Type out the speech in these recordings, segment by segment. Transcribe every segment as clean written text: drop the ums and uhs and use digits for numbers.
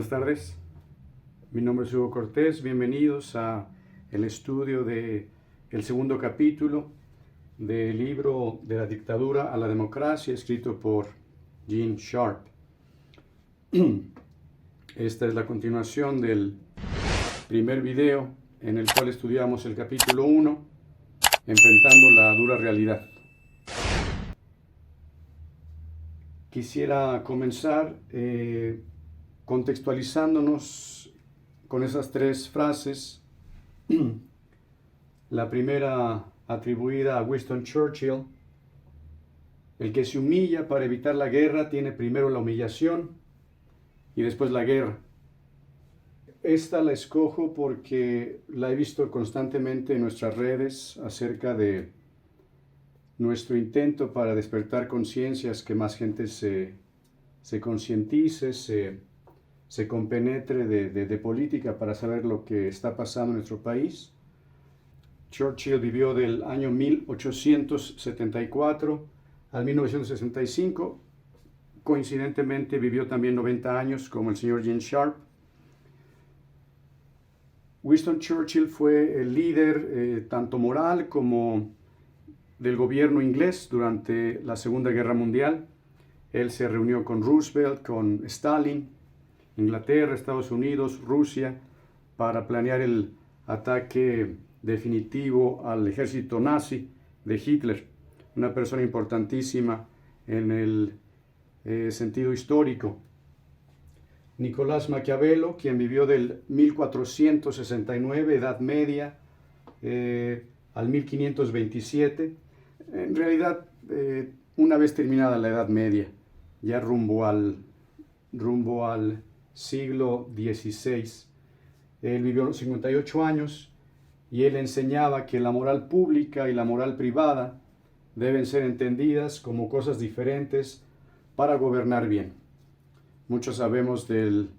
Buenas tardes, mi nombre es Hugo Cortés, bienvenidos a el estudio de el segundo capítulo del libro De la dictadura a la democracia, escrito por Gene Sharp. Esta es la continuación del primer video en el cual estudiamos el capítulo 1, enfrentando la dura realidad. Quisiera comenzar contextualizándonos con esas tres frases. La primera atribuida a Winston Churchill: el que se humilla para evitar la guerra tiene primero la humillación y después la guerra. Esta la escojo porque la he visto constantemente en nuestras redes acerca de nuestro intento para despertar conciencias, que más gente se concientice, se compenetre de política para saber lo que está pasando en nuestro país. Churchill vivió del año 1874 al 1965. Coincidentemente vivió también 90 años como el señor Gene Sharp. Winston Churchill fue el líder tanto moral como del gobierno inglés durante la Segunda Guerra Mundial. Él se reunió con Roosevelt, con Stalin, Inglaterra, Estados Unidos, Rusia, para planear el ataque definitivo al ejército nazi de Hitler, una persona importantísima en el sentido histórico. Nicolás Maquiavelo, quien vivió del 1469, Edad Media, al 1527, en realidad una vez terminada la Edad Media, ya rumbo al siglo XVI. Él vivió los 58 años y él enseñaba que la moral pública y la moral privada deben ser entendidas como cosas diferentes para gobernar bien. Muchos sabemos del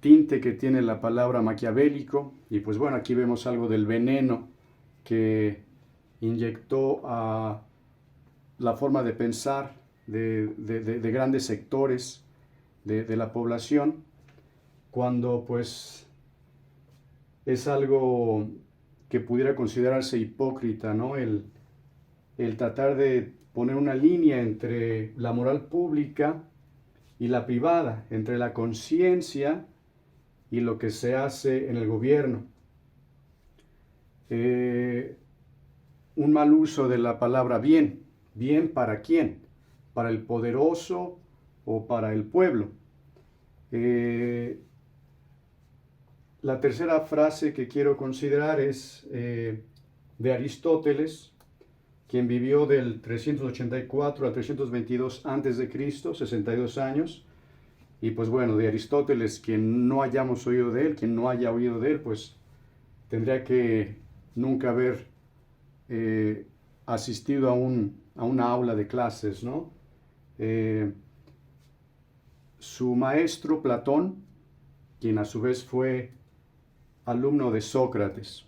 tinte que tiene la palabra maquiavélico, y pues bueno, aquí vemos algo del veneno que inyectó a la forma de pensar de grandes sectores de la población, cuando pues es algo que pudiera considerarse hipócrita, ¿no? El tratar de poner una línea entre la moral pública y la privada, entre la conciencia y lo que se hace en el gobierno. Un mal uso de la palabra bien. ¿Bien para quién? ¿Para el poderoso o para el pueblo? La tercera frase que quiero considerar es de Aristóteles, quien vivió del 384 a 322 a.C., 62 años. Y pues bueno, de Aristóteles, quien no hayamos oído de él, quien no haya oído de él, pues tendría que nunca haber asistido a una aula de clases, ¿no? Su maestro Platón, quien a su vez fue alumno de Sócrates.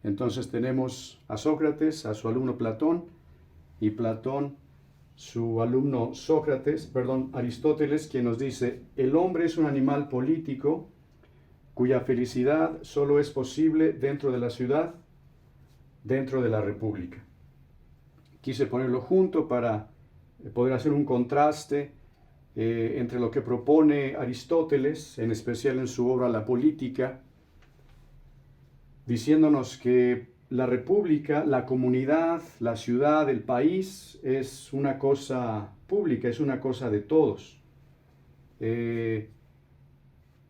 Entonces tenemos a Sócrates, a su alumno Platón, y Platón, su alumno Aristóteles, quien nos dice: el hombre es un animal político cuya felicidad solo es posible dentro de la ciudad, dentro de la república. Quise ponerlo junto para poder hacer un contraste entre lo que propone Aristóteles, en especial en su obra La Política, diciéndonos que la república, la comunidad, la ciudad, el país es una cosa pública, es una cosa de todos.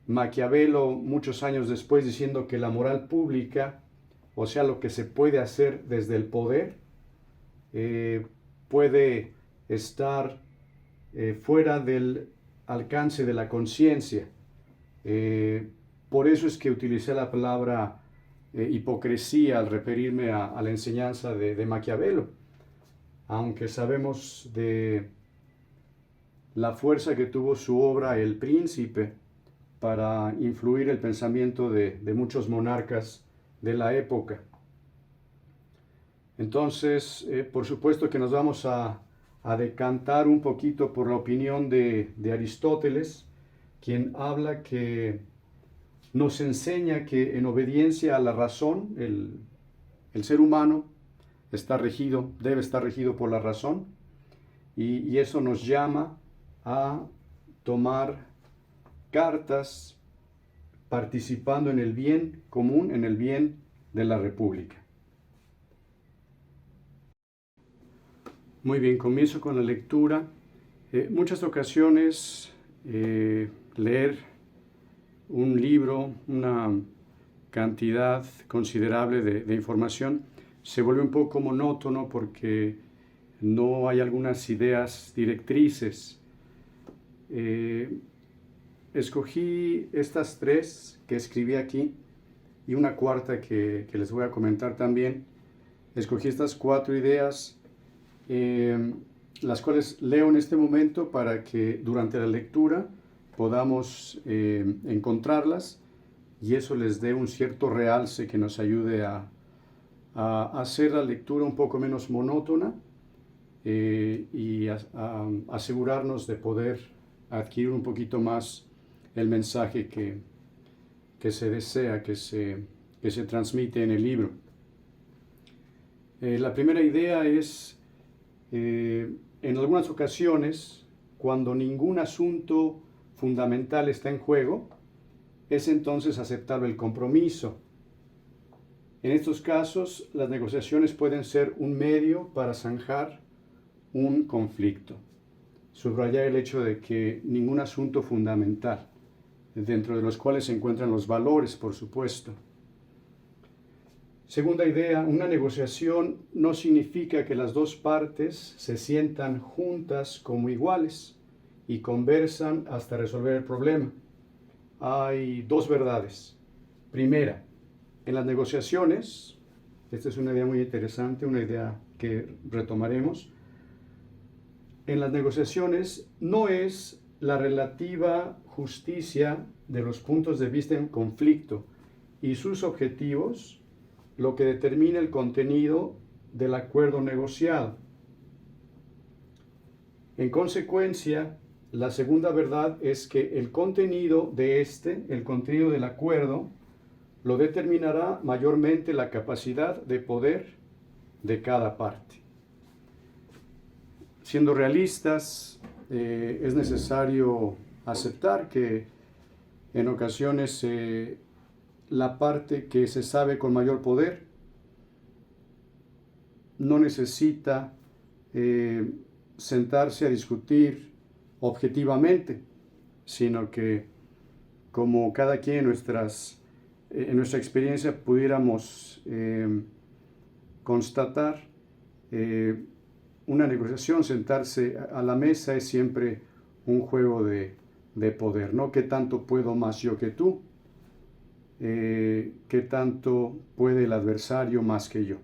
Maquiavelo, muchos años después, diciendo que la moral pública, o sea, lo que se puede hacer desde el poder, puede estar fuera del alcance de la conciencia. Por eso es que utilicé la palabra hipocresía al referirme a la enseñanza de Maquiavelo, aunque sabemos de la fuerza que tuvo su obra El Príncipe para influir el pensamiento de muchos monarcas de la época. Entonces, por supuesto que nos vamos a decantar un poquito por la opinión de Aristóteles, quien habla que nos enseña que en obediencia a la razón, el ser humano debe estar regido por la razón, y eso nos llama a tomar cartas participando en el bien común, en el bien de la República. Muy bien, comienzo con la lectura. Muchas ocasiones leer un libro, una cantidad considerable de información, se vuelve un poco monótono porque no hay algunas ideas directrices. Escogí estas tres que escribí aquí y una cuarta que les voy a comentar también. Escogí estas 4 ideas, las cuales leo en este momento para que durante la lectura podamos encontrarlas y eso les dé un cierto realce que nos ayude a hacer la lectura un poco menos monótona y a asegurarnos de poder adquirir un poquito más el mensaje que se desea, que se transmite en el libro. La primera idea es, en algunas ocasiones, cuando ningún asunto fundamental está en juego, es entonces aceptable el compromiso. En estos casos, las negociaciones pueden ser un medio para zanjar un conflicto. Subrayar el hecho de que ningún asunto fundamental, dentro de los cuales se encuentran los valores, por supuesto. Segunda idea, una negociación no significa que las dos partes se sientan juntas como iguales y conversan hasta resolver el problema. Hay 2 verdades. Primera, en las negociaciones, esta es una idea muy interesante, una idea que retomaremos, en las negociaciones no es la relativa justicia de los puntos de vista en conflicto y sus objetivos lo que determina el contenido del acuerdo negociado. En consecuencia, la segunda verdad es que el contenido el contenido del acuerdo, lo determinará mayormente la capacidad de poder de cada parte. Siendo realistas, es necesario aceptar que en ocasiones la parte que se sabe con mayor poder no necesita sentarse a discutir objetivamente, sino que como cada quien en nuestra experiencia pudiéramos constatar, una negociación, sentarse a la mesa es siempre un juego de poder, ¿no? ¿Qué tanto puedo más yo que tú? ¿Qué tanto puede el adversario más que yo?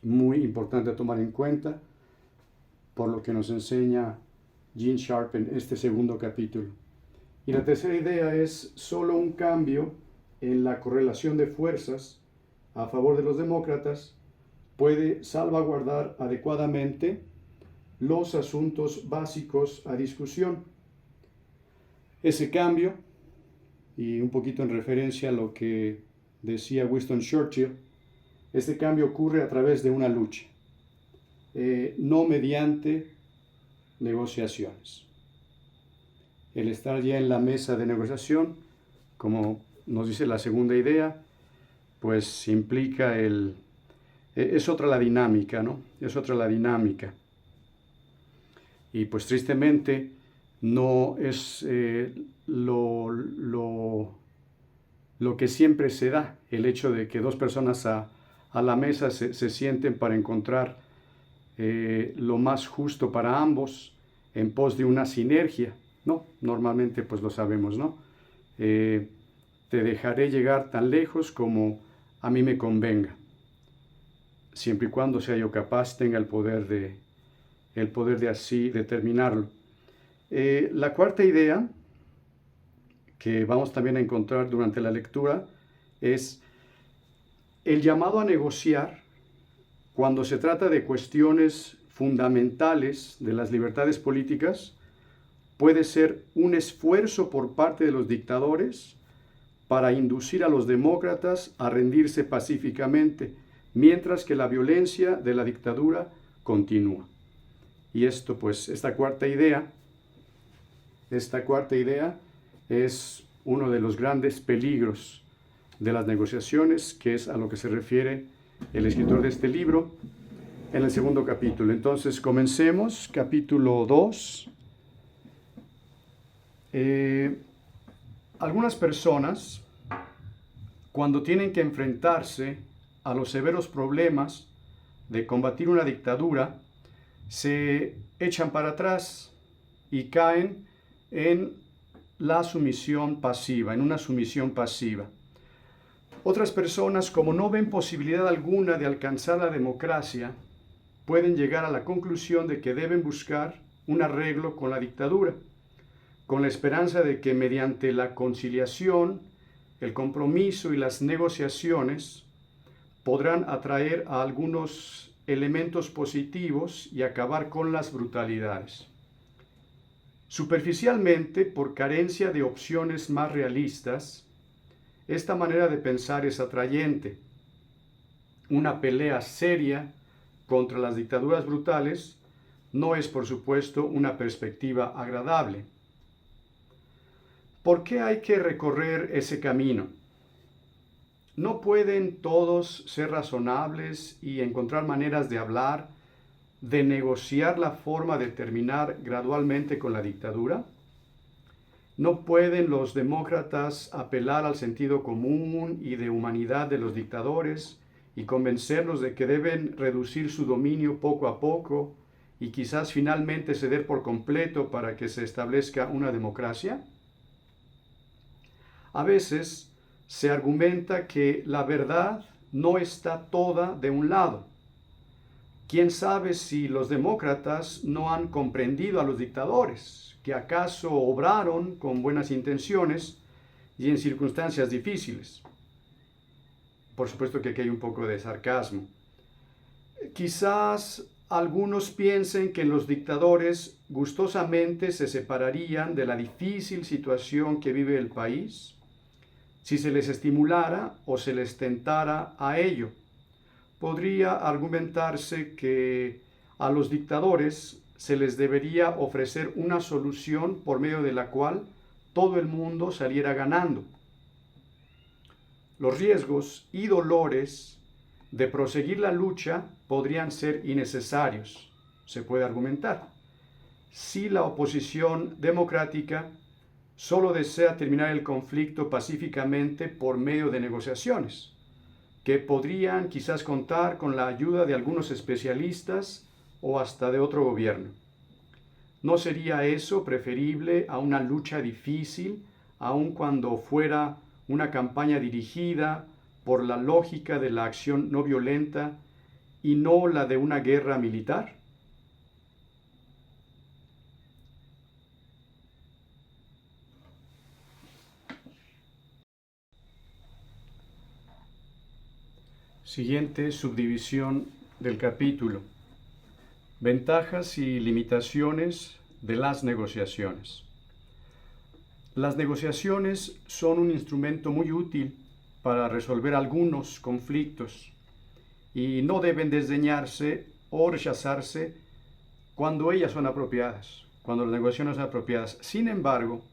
Muy importante tomar en cuenta, por lo que nos enseña Gene Sharp en este segundo capítulo. Y la tercera idea es solo un cambio en la correlación de fuerzas a favor de los demócratas puede salvaguardar adecuadamente los asuntos básicos a discusión. Ese cambio, y un poquito en referencia a lo que decía Winston Churchill, este cambio ocurre a través de una lucha, no mediante negociaciones. El estar ya en la mesa de negociación, como nos dice la segunda idea, pues implica es otra la dinámica, ¿no? Es otra la dinámica. Y pues tristemente no es lo que siempre se da, el hecho de que 2 personas a la mesa se sienten para encontrar lo más justo para ambos en pos de una sinergia. No, normalmente pues lo sabemos, ¿no? Te dejaré llegar tan lejos como a mí me convenga, siempre y cuando sea yo capaz, tenga el poder de así determinarlo. La cuarta idea que vamos también a encontrar durante la lectura es el llamado a negociar cuando se trata de cuestiones fundamentales de las libertades políticas, puede ser un esfuerzo por parte de los dictadores para inducir a los demócratas a rendirse pacíficamente, mientras que la violencia de la dictadura continúa. Y esto, pues, esta cuarta idea es uno de los grandes peligros de las negociaciones, que es a lo que se refiere el escritor de este libro en el segundo capítulo. Entonces, comencemos, capítulo 2. Algunas personas, cuando tienen que enfrentarse a los severos problemas de combatir una dictadura, se echan para atrás y caen en la sumisión pasiva, en una sumisión pasiva. Otras personas, como no ven posibilidad alguna de alcanzar la democracia, pueden llegar a la conclusión de que deben buscar un arreglo con la dictadura, con la esperanza de que mediante la conciliación, el compromiso y las negociaciones podrán atraer a algunos elementos positivos y acabar con las brutalidades. Superficialmente, por carencia de opciones más realistas, esta manera de pensar es atrayente. Una pelea seria contra las dictaduras brutales no es, por supuesto, una perspectiva agradable. ¿Por qué hay que recorrer ese camino? ¿No pueden todos ser razonables y encontrar maneras de hablar, de negociar la forma de terminar gradualmente con la dictadura? ¿No pueden los demócratas apelar al sentido común y de humanidad de los dictadores y convencerlos de que deben reducir su dominio poco a poco y quizás finalmente ceder por completo para que se establezca una democracia? A veces se argumenta que la verdad no está toda de un lado. ¿Quién sabe si los demócratas no han comprendido a los dictadores, que acaso obraron con buenas intenciones y en circunstancias difíciles? Por supuesto que aquí hay un poco de sarcasmo. Quizás algunos piensen que los dictadores gustosamente se separarían de la difícil situación que vive el país si se les estimulara o se les tentara a ello. Podría argumentarse que a los dictadores se les debería ofrecer una solución por medio de la cual todo el mundo saliera ganando. Los riesgos y dolores de proseguir la lucha podrían ser innecesarios, se puede argumentar, si la oposición democrática solo desea terminar el conflicto pacíficamente por medio de negociaciones, que podrían quizás contar con la ayuda de algunos especialistas o hasta de otro gobierno. ¿No sería eso preferible a una lucha difícil, aun cuando fuera una campaña dirigida por la lógica de la acción no violenta y no la de una guerra militar? Siguiente subdivisión del capítulo: ventajas y limitaciones de las negociaciones. Las negociaciones son un instrumento muy útil para resolver algunos conflictos y no deben desdeñarse o rechazarse cuando ellas son apropiadas, cuando las negociaciones son apropiadas. Sin embargo,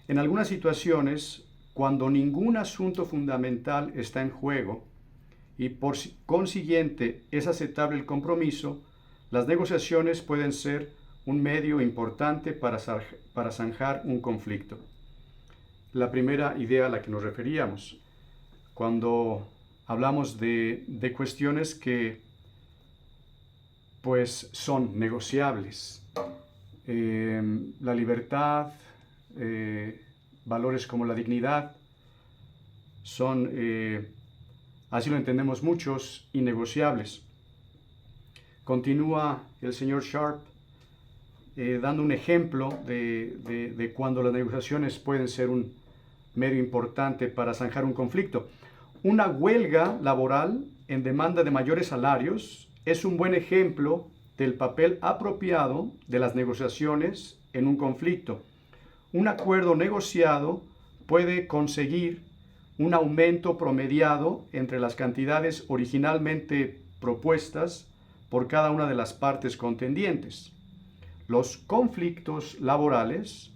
en algunas situaciones, cuando ningún asunto fundamental está en juego y por consiguiente es aceptable el compromiso, las negociaciones pueden ser un medio importante para zanjar un conflicto. La primera idea a la que nos referíamos, cuando hablamos de cuestiones que pues son negociables, la libertad, valores como la dignidad, son, así lo entendemos muchos, innegociables. Continúa el señor Sharp dando un ejemplo de cuando las negociaciones pueden ser un medio importante para zanjar un conflicto. Una huelga laboral en demanda de mayores salarios es un buen ejemplo del papel apropiado de las negociaciones en un conflicto. Un acuerdo negociado puede conseguir un aumento promediado entre las cantidades originalmente propuestas por cada una de las partes contendientes. Los conflictos laborales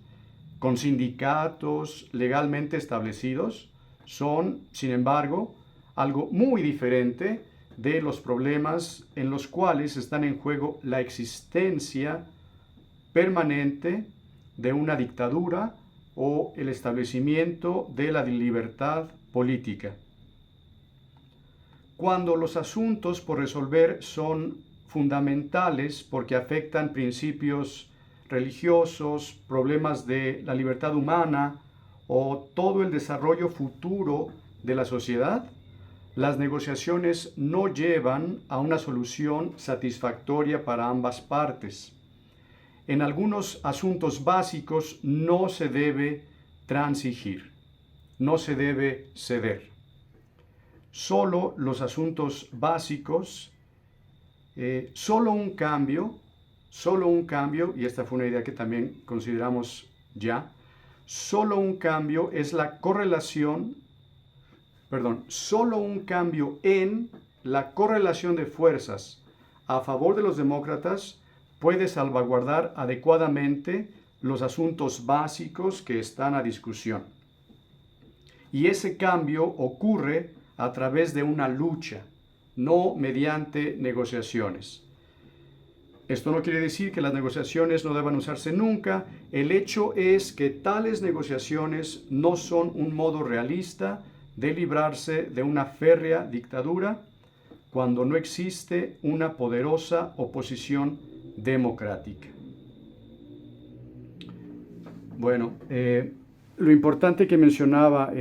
con sindicatos legalmente establecidos son, sin embargo, algo muy diferente de los problemas en los cuales están en juego la existencia permanente de una dictadura o el establecimiento de la libertad política. Cuando los asuntos por resolver son fundamentales porque afectan principios religiosos, problemas de la libertad humana o todo el desarrollo futuro de la sociedad, las negociaciones no llevan a una solución satisfactoria para ambas partes. En algunos asuntos básicos no se debe transigir, no se debe ceder. Solo los asuntos básicos, solo un cambio, y esta fue una idea que también consideramos ya, solo un cambio es la correlación, solo un cambio en la correlación de fuerzas a favor de los demócratas puede salvaguardar adecuadamente los asuntos básicos que están a discusión. Y ese cambio ocurre a través de una lucha, no mediante negociaciones. Esto no quiere decir que las negociaciones no deban usarse nunca. El hecho es que tales negociaciones no son un modo realista de librarse de una férrea dictadura cuando no existe una poderosa oposición democrática. Bueno, lo importante que mencionaba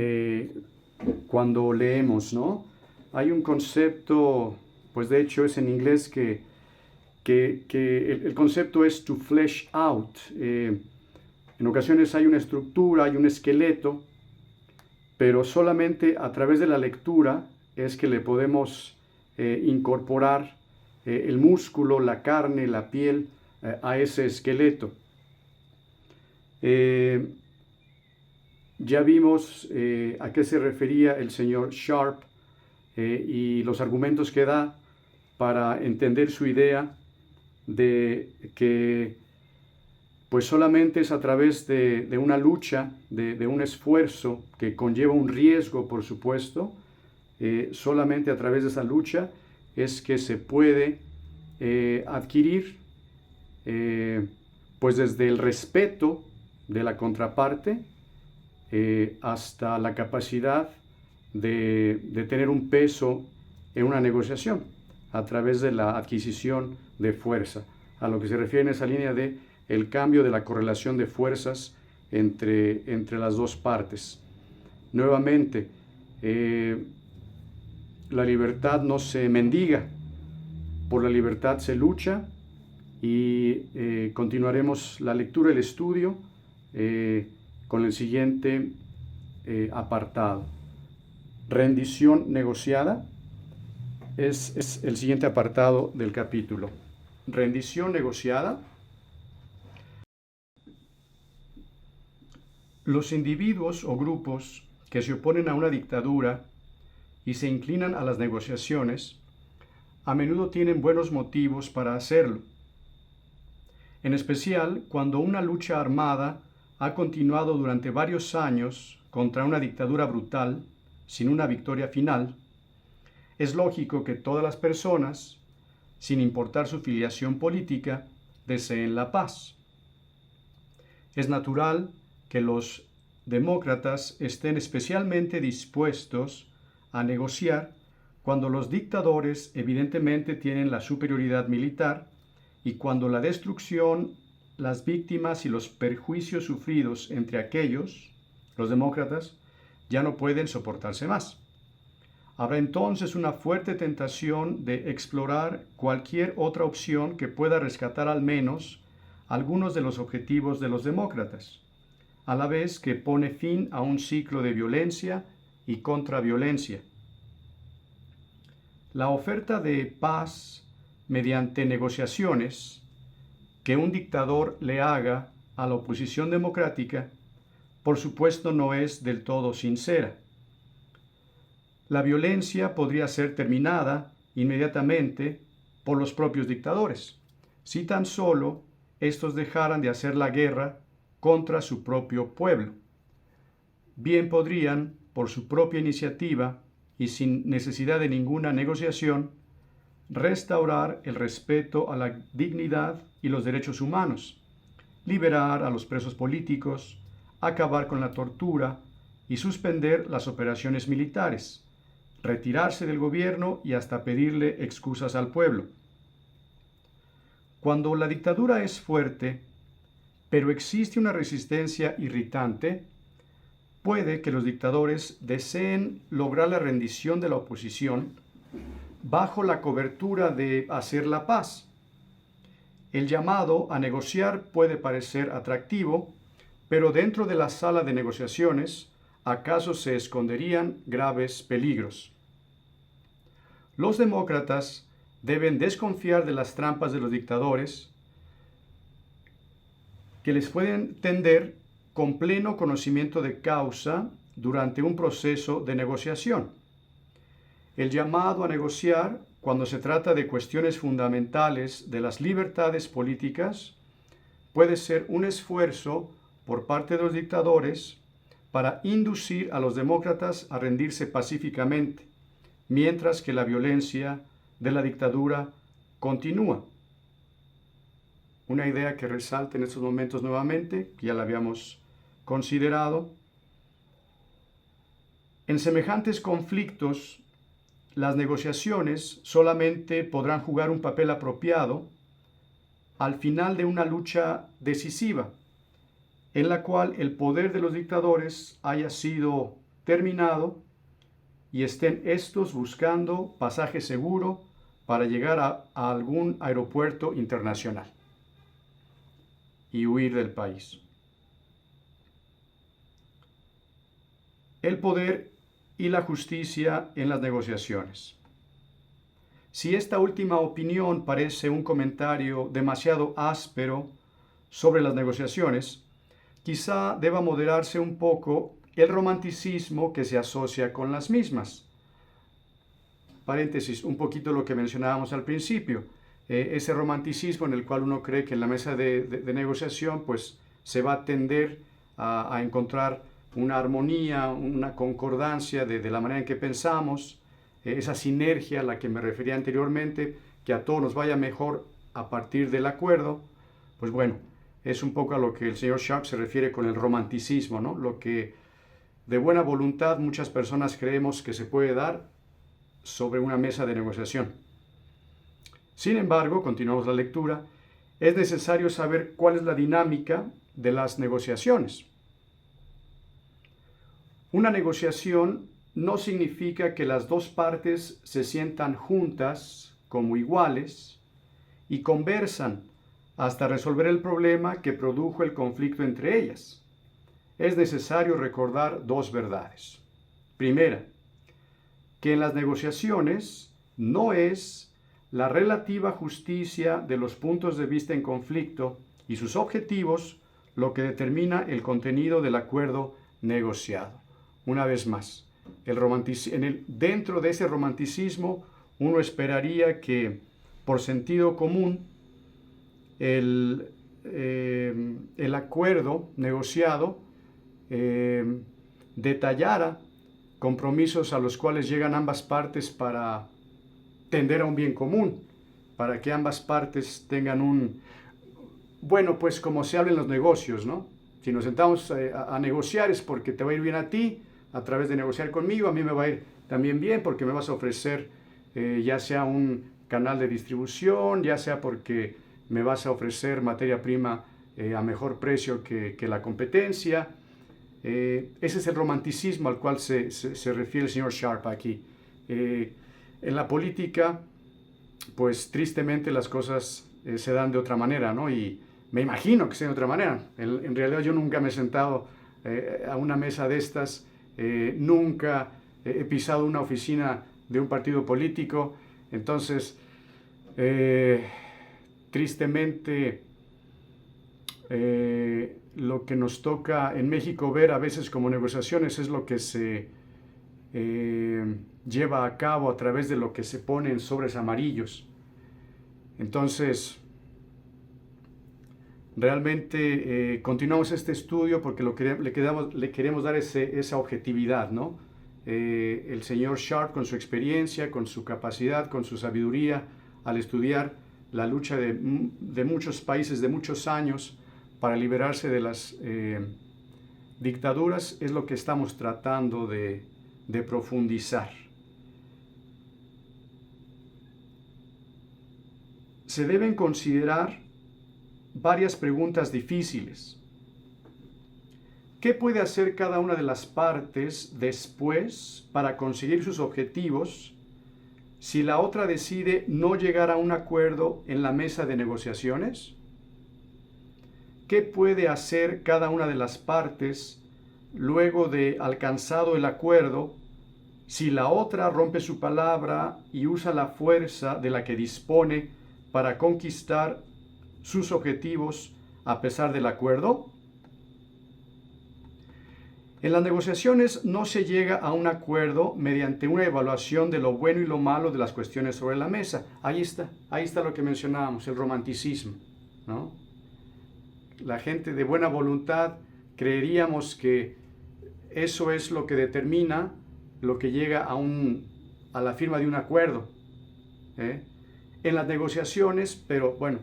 cuando leemos, ¿no? Hay un concepto, pues de hecho es en inglés que el concepto es to flesh out. En ocasiones hay una estructura, hay un esqueleto, pero solamente a través de la lectura es que le podemos incorporar el músculo, la carne, la piel a ese esqueleto. Ya vimos a qué se refería el señor Sharp y los argumentos que da para entender su idea de que pues solamente es a través de una lucha, de un esfuerzo que conlleva un riesgo, por supuesto, solamente a través de esa lucha es que se puede adquirir, pues desde el respeto de la contraparte hasta la capacidad de tener un peso en una negociación a través de la adquisición de fuerza, a lo que se refiere en esa línea de el cambio de la correlación de fuerzas entre las dos partes. Nuevamente, la libertad no se mendiga, por la libertad se lucha, y continuaremos la lectura y el estudio con el siguiente apartado. Rendición negociada es el siguiente apartado del capítulo. Rendición negociada. Los individuos o grupos que se oponen a una dictadura y se inclinan a las negociaciones, a menudo tienen buenos motivos para hacerlo. En especial cuando una lucha armada ha continuado durante varios años contra una dictadura brutal, sin una victoria final, es lógico que todas las personas, sin importar su filiación política, deseen la paz. Es natural que los demócratas estén especialmente dispuestos a negociar cuando los dictadores evidentemente tienen la superioridad militar y cuando la destrucción, las víctimas y los perjuicios sufridos entre aquellos, los demócratas, ya no pueden soportarse más. Habrá entonces una fuerte tentación de explorar cualquier otra opción que pueda rescatar al menos algunos de los objetivos de los demócratas, a la vez que pone fin a un ciclo de violencia y contraviolencia. La oferta de paz mediante negociaciones que un dictador le haga a la oposición democrática, por supuesto no es del todo sincera. La violencia podría ser terminada inmediatamente por los propios dictadores, si tan solo estos dejaran de hacer la guerra contra su propio pueblo. Bien podrían, por su propia iniciativa y sin necesidad de ninguna negociación, restaurar el respeto a la dignidad y los derechos humanos, liberar a los presos políticos, acabar con la tortura y suspender las operaciones militares, retirarse del gobierno y hasta pedirle excusas al pueblo. Cuando la dictadura es fuerte, pero existe una resistencia irritante, puede que los dictadores deseen lograr la rendición de la oposición bajo la cobertura de hacer la paz. El llamado a negociar puede parecer atractivo, pero dentro de la sala de negociaciones, ¿acaso se esconderían graves peligros? Los demócratas deben desconfiar de las trampas de los dictadores que les pueden tender con pleno conocimiento de causa durante un proceso de negociación. El llamado a negociar, cuando se trata de cuestiones fundamentales de las libertades políticas, puede ser un esfuerzo por parte de los dictadores para inducir a los demócratas a rendirse pacíficamente, mientras que la violencia de la dictadura continúa. Una idea que resalta en estos momentos nuevamente, que ya la habíamos considerado. En semejantes conflictos, las negociaciones solamente podrán jugar un papel apropiado al final de una lucha decisiva, en la cual el poder de los dictadores haya sido terminado y estén estos buscando pasaje seguro para llegar a algún aeropuerto internacional y huir del país. El poder y la justicia en las negociaciones. Si esta última opinión parece un comentario demasiado áspero sobre las negociaciones, quizá deba moderarse un poco el romanticismo que se asocia con las mismas. Paréntesis, un poquito lo que mencionábamos al principio, ese romanticismo en el cual uno cree que en la mesa de negociación pues se va a tender a encontrar una armonía, una concordancia de la manera en que pensamos, esa sinergia a la que me refería anteriormente, que a todos nos vaya mejor a partir del acuerdo. Pues bueno, es un poco a lo que el señor Sharp se refiere con el romanticismo, ¿no? Lo que de buena voluntad muchas personas creemos que se puede dar sobre una mesa de negociación. Sin embargo, continuamos la lectura, es necesario saber cuál es la dinámica de las negociaciones. Una negociación no significa que las dos partes se sientan juntas como iguales y conversan hasta resolver el problema que produjo el conflicto entre ellas. Es necesario recordar dos verdades. Primera, que en las negociaciones no es la relativa justicia de los puntos de vista en conflicto y sus objetivos lo que determina el contenido del acuerdo negociado. Una vez más, dentro de ese romanticismo uno esperaría que por sentido común el acuerdo negociado detallara compromisos a los cuales llegan ambas partes para tender a un bien común, para que ambas partes tengan bueno, pues como se habla en los negocios, ¿no? Si nos sentamos a negociar es porque te va a ir bien a ti, a través de negociar conmigo, a mí me va a ir también bien porque me vas a ofrecer ya sea un canal de distribución, ya sea porque me vas a ofrecer materia prima a mejor precio que la competencia. Ese es el romanticismo al cual se refiere el señor Sharp aquí. En la política, pues tristemente las cosas se dan de otra manera, ¿no? Y me imagino que sea de otra manera. En realidad yo nunca me he sentado a una mesa de estas, nunca he pisado una oficina de un partido político, entonces Eh, tristemente, lo que nos toca en México ver a veces como negociaciones es lo que se lleva a cabo a través de lo que se pone en sobres amarillos. Entonces, realmente continuamos este estudio porque le queremos dar esa objetividad, ¿no? El señor Sharp, con su experiencia, con su capacidad, con su sabiduría, al estudiar la lucha de muchos países de muchos años para liberarse de las dictaduras, es lo que estamos tratando de profundizar. Se deben considerar varias preguntas difíciles. ¿Qué puede hacer cada una de las partes después para conseguir sus objetivos si la otra decide no llegar a un acuerdo en la mesa de negociaciones? ¿Qué puede hacer cada una de las partes luego de alcanzado el acuerdo si la otra rompe su palabra y usa la fuerza de la que dispone para conquistar sus objetivos a pesar del acuerdo? En las negociaciones no se llega a un acuerdo mediante una evaluación de lo bueno y lo malo de las cuestiones sobre la mesa. Ahí está lo que mencionábamos, el romanticismo, ¿no? La gente de buena voluntad creeríamos que eso es lo que determina lo que llega a la firma de un acuerdo, ¿eh? En las negociaciones, pero bueno,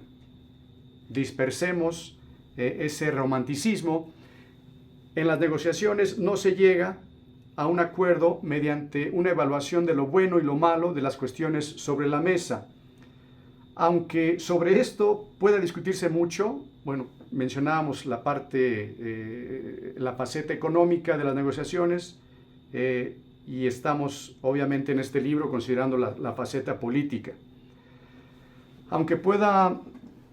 dispersemos ese romanticismo. En las negociaciones no se llega a un acuerdo mediante una evaluación de lo bueno y lo malo de las cuestiones sobre la mesa. Aunque sobre esto pueda discutirse mucho, bueno, mencionábamos la faceta económica de las negociaciones, y estamos obviamente en este libro considerando la faceta política. Aunque pueda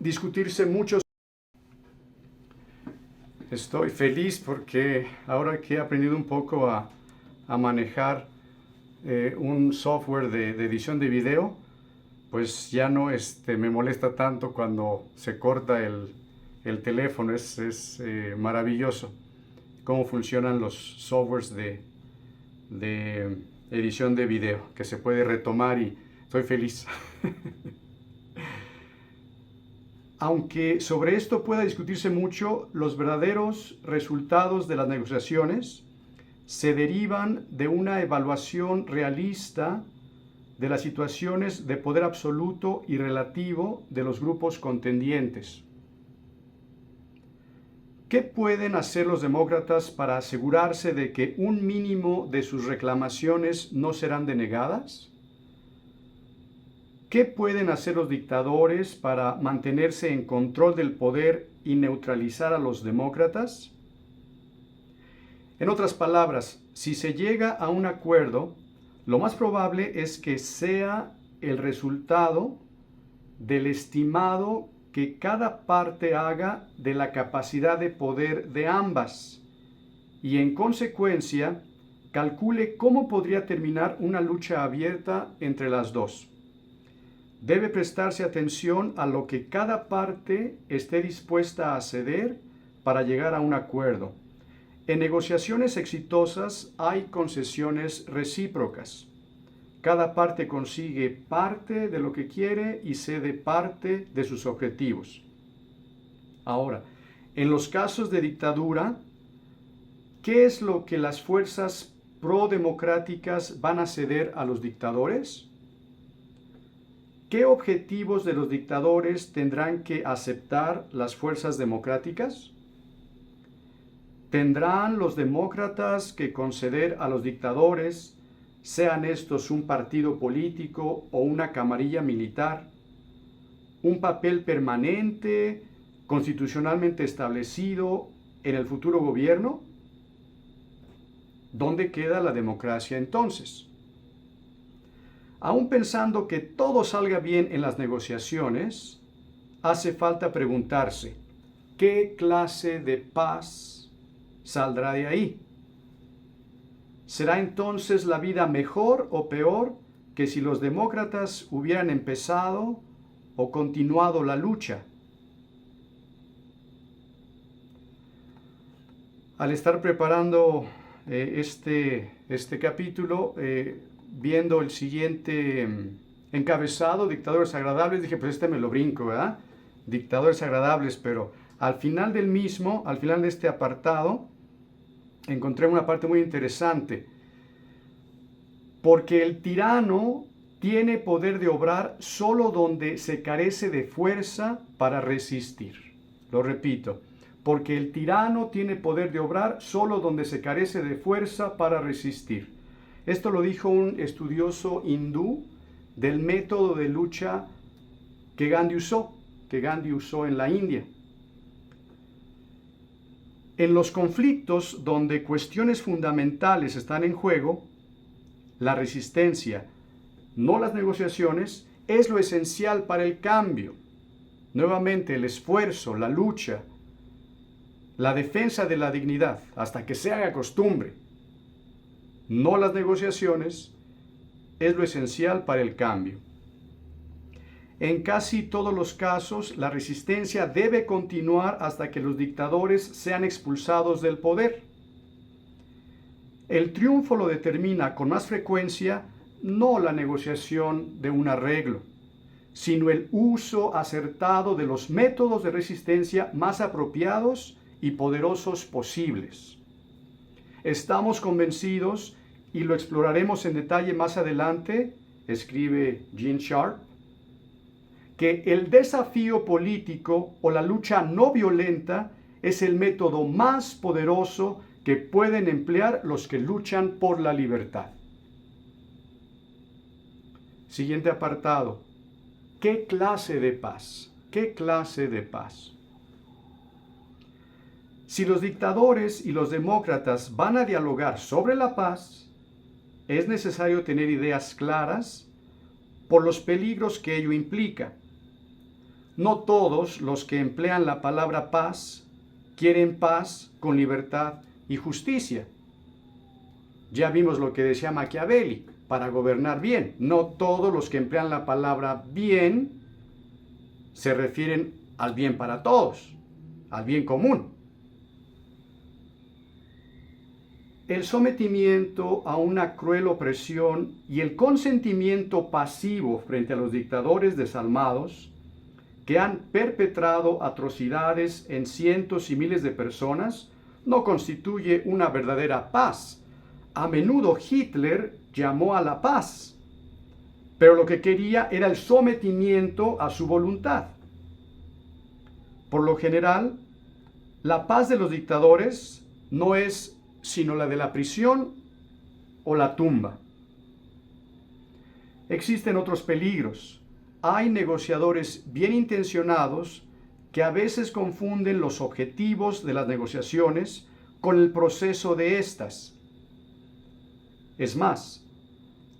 discutirse mucho, estoy feliz porque ahora que he aprendido un poco a manejar un software de edición de video, pues ya no me molesta tanto cuando se corta el teléfono. Es maravilloso cómo funcionan los softwares de edición de video, que se puede retomar, y estoy feliz. Aunque sobre esto pueda discutirse mucho, los verdaderos resultados de las negociaciones se derivan de una evaluación realista de las situaciones de poder absoluto y relativo de los grupos contendientes. ¿Qué pueden hacer los demócratas para asegurarse de que un mínimo de sus reclamaciones no serán denegadas? ¿Qué pueden hacer los dictadores para mantenerse en control del poder y neutralizar a los demócratas? En otras palabras, si se llega a un acuerdo, lo más probable es que sea el resultado del estimado que cada parte haga de la capacidad de poder de ambas y, en consecuencia, calcule cómo podría terminar una lucha abierta entre las dos. Debe prestarse atención a lo que cada parte esté dispuesta a ceder para llegar a un acuerdo. En negociaciones exitosas hay concesiones recíprocas. Cada parte consigue parte de lo que quiere y cede parte de sus objetivos. Ahora, en los casos de dictadura, ¿qué es lo que las fuerzas prodemocráticas van a ceder a los dictadores? ¿Qué objetivos de los dictadores tendrán que aceptar las fuerzas democráticas? ¿Tendrán los demócratas que conceder a los dictadores, sean estos un partido político o una camarilla militar, un papel permanente, constitucionalmente establecido en el futuro gobierno? ¿Dónde queda la democracia entonces? Aún pensando que todo salga bien en las negociaciones, hace falta preguntarse, ¿qué clase de paz saldrá de ahí? ¿Será entonces la vida mejor o peor que si los demócratas hubieran empezado o continuado la lucha. Al estar preparando este capítulo, viendo el siguiente encabezado, dictadores agradables, dije, pues me lo brinco, ¿verdad? Dictadores agradables, pero al final del mismo, al final de este apartado, encontré una parte muy interesante. Porque el tirano tiene poder de obrar solo donde se carece de fuerza para resistir. Lo repito, porque el tirano tiene poder de obrar solo donde se carece de fuerza para resistir. Esto lo dijo un estudioso hindú del método de lucha que Gandhi usó en la India. En los conflictos donde cuestiones fundamentales están en juego, la resistencia, no las negociaciones, es lo esencial para el cambio. Nuevamente, el esfuerzo, la lucha, la defensa de la dignidad, hasta que se haga costumbre. No las negociaciones, es lo esencial para el cambio. En casi todos los casos, la resistencia debe continuar hasta que los dictadores sean expulsados del poder. El triunfo lo determina con más frecuencia no la negociación de un arreglo, sino el uso acertado de los métodos de resistencia más apropiados y poderosos posibles. Estamos convencidos, y lo exploraremos en detalle más adelante, escribe Gene Sharp, que el desafío político o la lucha no violenta es el método más poderoso que pueden emplear los que luchan por la libertad. Siguiente apartado. ¿Qué clase de paz? ¿Qué clase de paz? Si los dictadores y los demócratas van a dialogar sobre la paz, es necesario tener ideas claras por los peligros que ello implica. No todos los que emplean la palabra paz quieren paz con libertad y justicia. Ya vimos lo que decía Machiavelli, para gobernar bien. No todos los que emplean la palabra bien se refieren al bien para todos, al bien común. El sometimiento a una cruel opresión y el consentimiento pasivo frente a los dictadores desalmados que han perpetrado atrocidades en cientos y miles de personas no constituye una verdadera paz. A menudo Hitler llamó a la paz, pero lo que quería era el sometimiento a su voluntad. Por lo general, la paz de los dictadores no es sino la de la prisión o la tumba. Existen otros peligros. Hay negociadores bien intencionados que a veces confunden los objetivos de las negociaciones con el proceso de estas. Es más,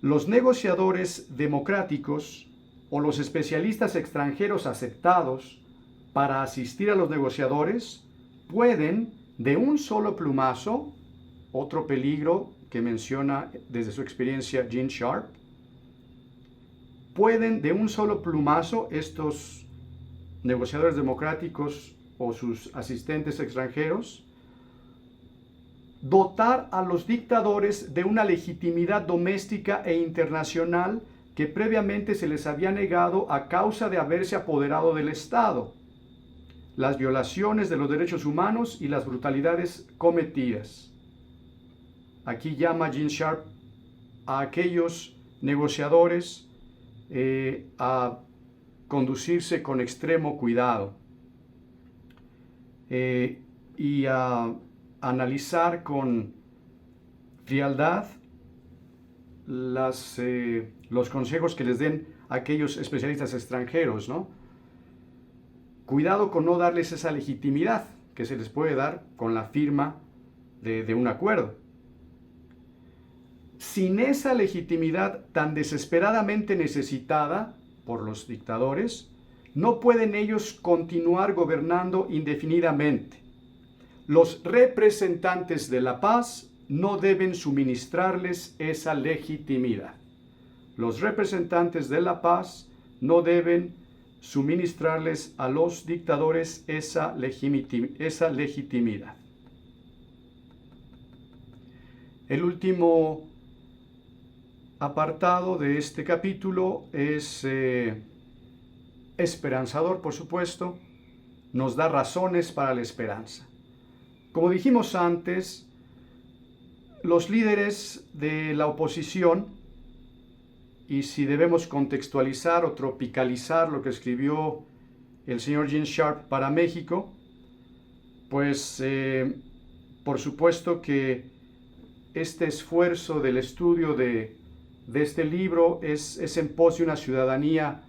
los negociadores democráticos o los especialistas extranjeros aceptados para asistir a los negociadores pueden, de un solo plumazo, otro peligro que menciona desde su experiencia Gene Sharp, pueden de un solo plumazo estos negociadores democráticos o sus asistentes extranjeros dotar a los dictadores de una legitimidad doméstica e internacional que previamente se les había negado a causa de haberse apoderado del Estado, las violaciones de los derechos humanos y las brutalidades cometidas. Aquí llama Gene Sharp a aquellos negociadores a conducirse con extremo cuidado y a analizar con frialdad los consejos que les den aquellos especialistas extranjeros, ¿no? Cuidado con no darles esa legitimidad que se les puede dar con la firma de un acuerdo. Sin esa legitimidad tan desesperadamente necesitada por los dictadores, no pueden ellos continuar gobernando indefinidamente. Los representantes de la paz no deben suministrarles esa legitimidad. Los representantes de la paz no deben suministrarles a los dictadores esa legitimidad. El último apartado de este capítulo es esperanzador, por supuesto, nos da razones para la esperanza. Como dijimos antes, los líderes de la oposición, y si debemos contextualizar o tropicalizar lo que escribió el señor Gene Sharp para México, pues por supuesto que este esfuerzo del estudio de este libro es en pos de una ciudadanía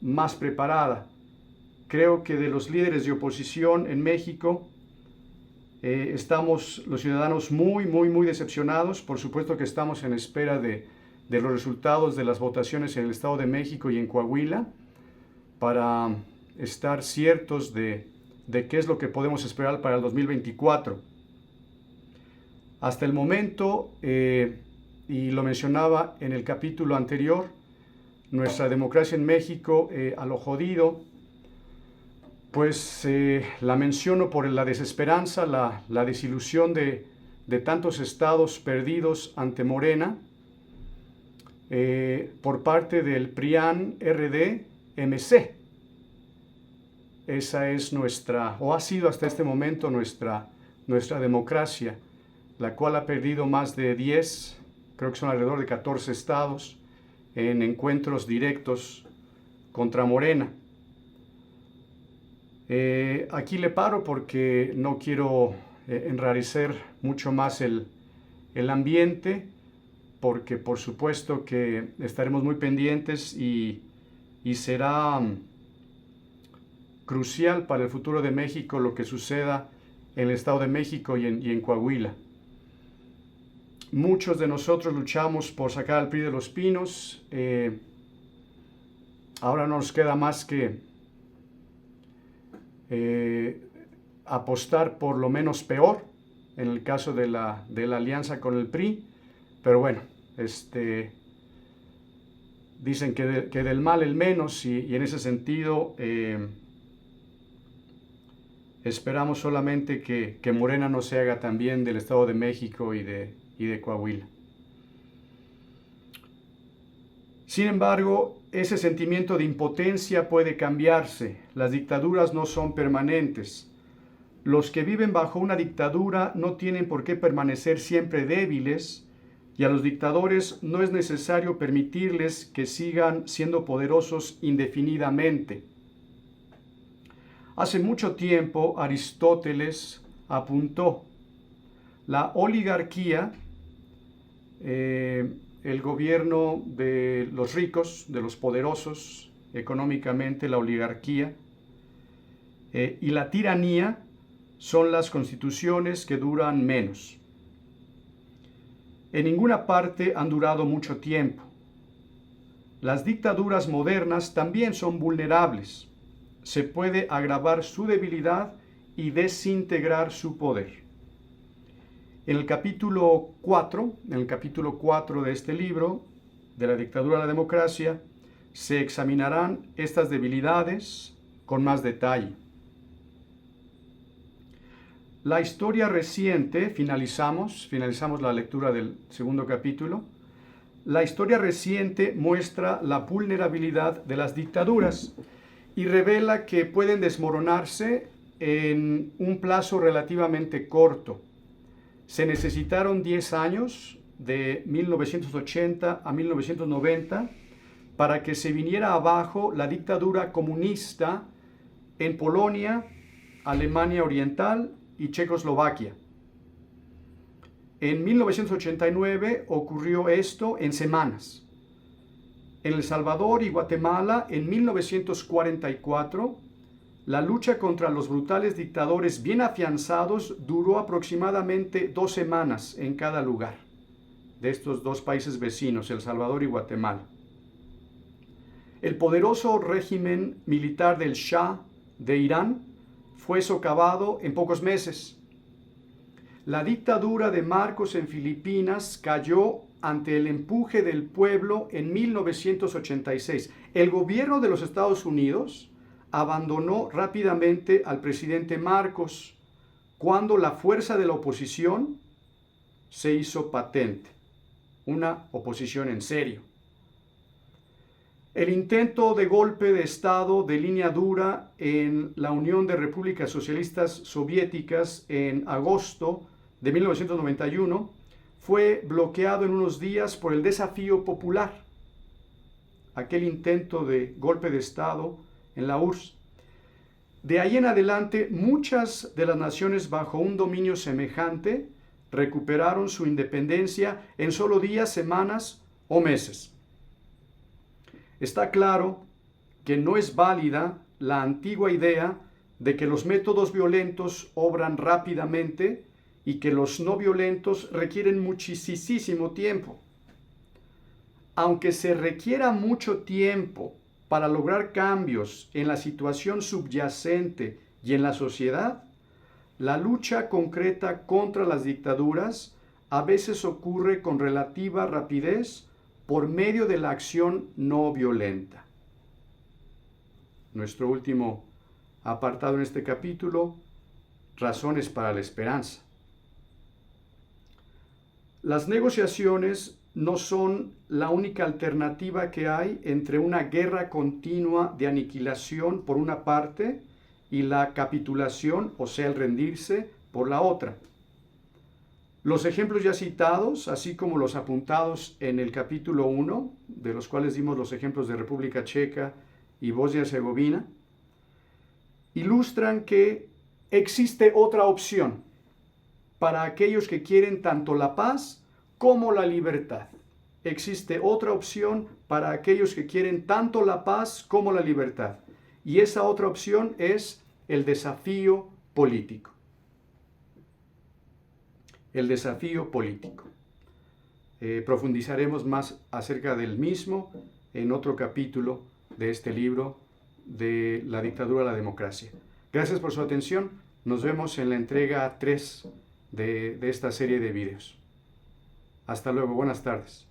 más preparada. Creo que de los líderes de oposición en México estamos los ciudadanos muy decepcionados. Por supuesto que estamos en espera de los resultados de las votaciones en el Estado de México y en Coahuila para estar ciertos de qué es lo que podemos esperar para el 2024. Hasta el momento, y lo mencionaba en el capítulo anterior, nuestra democracia en México a lo jodido, pues la menciono por la desesperanza, la desilusión de tantos estados perdidos ante Morena, por parte del PRIAN-RD-MC. Esa es nuestra, o ha sido hasta este momento nuestra democracia, la cual ha perdido más de 10, creo que son alrededor de 14 estados, en encuentros directos contra Morena. Aquí le paro porque no quiero enrarecer mucho más el ambiente, porque por supuesto que estaremos muy pendientes y será crucial para el futuro de México lo que suceda en el Estado de México y en Coahuila. Muchos de nosotros luchamos por sacar al PRI de los Pinos. Ahora no nos queda más que apostar por lo menos peor en el caso de la alianza con el PRI. Pero bueno, dicen que del mal el menos, y en ese sentido esperamos solamente que Morena no se haga también del Estado de México y de Coahuila. Sin embargo, ese sentimiento de impotencia puede cambiarse. Las dictaduras no son permanentes. Los que viven bajo una dictadura no tienen por qué permanecer siempre débiles, y a los dictadores no es necesario permitirles que sigan siendo poderosos indefinidamente. Hace mucho tiempo Aristóteles apuntó: la oligarquía, el gobierno de los ricos, de los poderosos económicamente, la oligarquía, y la tiranía son las constituciones que duran menos. En ninguna parte han durado mucho tiempo. Las dictaduras modernas también son vulnerables. Se puede agravar su debilidad y desintegrar su poder. En el capítulo 4 de este libro, de la dictadura a la democracia, se examinarán estas debilidades con más detalle. La historia reciente, finalizamos la lectura del segundo capítulo. La historia reciente muestra la vulnerabilidad de las dictaduras y revela que pueden desmoronarse en un plazo relativamente corto. Se necesitaron 10 años, de 1980 a 1990, para que se viniera abajo la dictadura comunista en Polonia, Alemania Oriental y Checoslovaquia. En 1989 ocurrió esto en semanas. En El Salvador y Guatemala, en 1944, la lucha contra los brutales dictadores bien afianzados duró aproximadamente 2 semanas en cada lugar de estos dos países vecinos, El Salvador y Guatemala. El poderoso régimen militar del Shah de Irán fue socavado en pocos meses. La dictadura de Marcos en Filipinas cayó ante el empuje del pueblo en 1986. El gobierno de los Estados Unidos abandonó rápidamente al presidente Marcos cuando la fuerza de la oposición se hizo patente, una oposición en serio. El intento de golpe de Estado de línea dura en la Unión de Repúblicas Socialistas Soviéticas en agosto de 1991 fue bloqueado en unos días por el desafío popular, aquel intento de golpe de Estado en la URSS. De ahí en adelante, muchas de las naciones bajo un dominio semejante recuperaron su independencia en solo días, semanas o meses. Está claro que no es válida la antigua idea de que los métodos violentos obran rápidamente y que los no violentos requieren muchísimo tiempo. Aunque se requiera mucho tiempo para lograr cambios en la situación subyacente y en la sociedad, la lucha concreta contra las dictaduras a veces ocurre con relativa rapidez por medio de la acción no violenta. Nuestro último apartado en este capítulo, razones para la esperanza. Las negociaciones no son la única alternativa que hay entre una guerra continua de aniquilación por una parte y la capitulación, o sea, el rendirse, por la otra. Los ejemplos ya citados, así como los apuntados en el capítulo 1, de los cuales dimos los ejemplos de República Checa y Bosnia y Herzegovina, ilustran que existe otra opción para aquellos que quieren tanto la paz como la libertad. Existe otra opción para aquellos que quieren tanto la paz como la libertad. Y esa otra opción es el desafío político. El desafío político. Profundizaremos más acerca del mismo en otro capítulo de este libro de La dictadura a la democracia. Gracias por su atención. Nos vemos en la entrega 3 de esta serie de videos. Hasta luego. Buenas tardes.